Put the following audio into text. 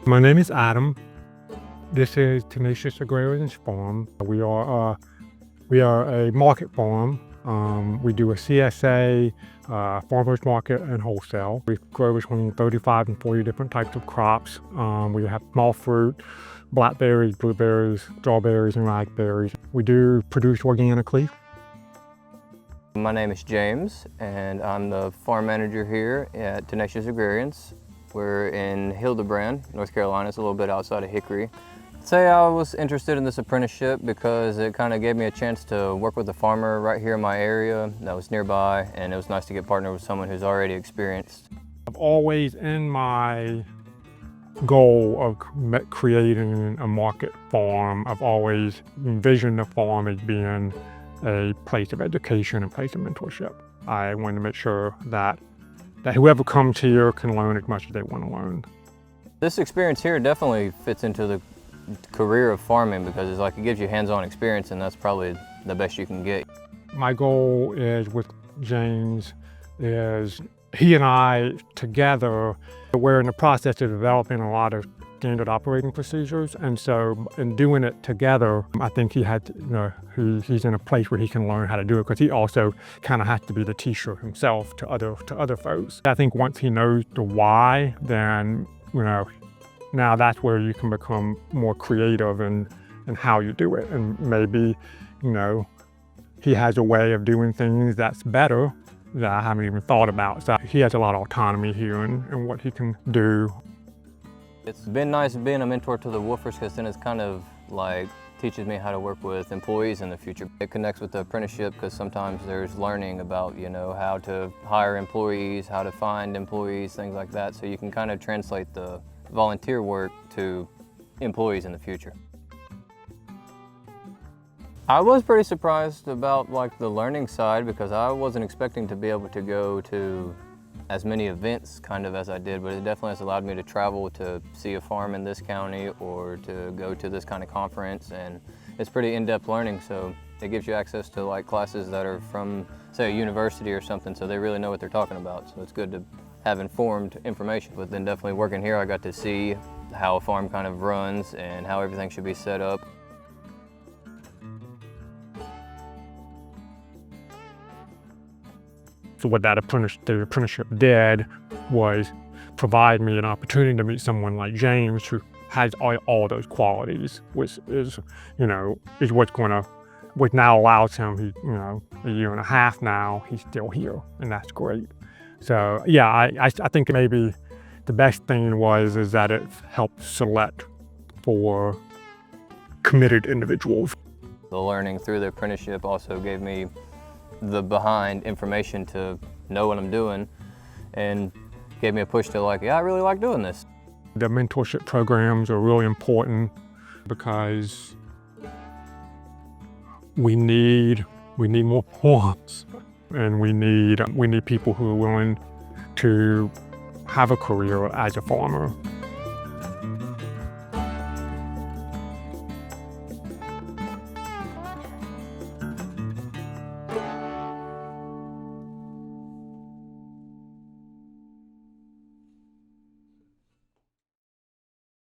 My name is Adam. This is Tenacious Agrarian's farm. We are a market farm. We do a CSA, farmers market, and wholesale. We grow between 35 and 40 different types of crops. We have small fruit, blackberries, blueberries, strawberries, and raspberries. We do produce organically. My name is James, and I'm the farm manager here at Tenacious Agrarians. We're in Hildebrand, North Carolina. It's a little bit outside of Hickory. I'd say I was interested in this apprenticeship because it kind of gave me a chance to work with a farmer right here in my area that was nearby, and it was nice to get partnered with someone who's already experienced. I've always, in my goal of creating a market farm, I've always envisioned the farm as being a place of education and place of mentorship. I want to make sure that whoever comes here can learn as much as they want to learn. This experience here definitely fits into the career of farming because it's like it gives you hands-on experience, and that's probably the best you can get. My goal is with James is he and I together, we're in the process of developing a lot of standard operating procedures, and so in doing it together, I think he had to, he's in a place where he can learn how to do it because he also kind of has to be the teacher himself to other folks. I think once he knows the why, then now that's where you can become more creative in how you do it, and maybe he has a way of doing things that's better that I haven't even thought about. So he has a lot of autonomy here in what he can do. It's been nice being a mentor to the woofers because then it's kind of like teaches me how to work with employees in the future. It connects with the apprenticeship because sometimes there's learning about, how to hire employees, how to find employees, things like that. So you can kind of translate the volunteer work to employees in the future. I was pretty surprised about the learning side because I wasn't expecting to be able to go to as many events as I did, but it definitely has allowed me to travel to see a farm in this county or to go to this kind of conference, and it's pretty in-depth learning, so it gives you access to classes that are from, say, a university or something, so they really know what they're talking about, so it's good to have informed information. But then definitely working here, I got to see how a farm kind of runs and how everything should be set up. So what the apprenticeship did was provide me an opportunity to meet someone like James who has all those qualities, which is, what now allows him, a year and a half now, he's still here, and that's great. So yeah, I think maybe the best thing is that it helped select for committed individuals. The learning through the apprenticeship also gave me the behind information to know what I'm doing and gave me a push to I really like doing this. The mentorship programs are really important because we need more farms, and we need people who are willing to have a career as a farmer.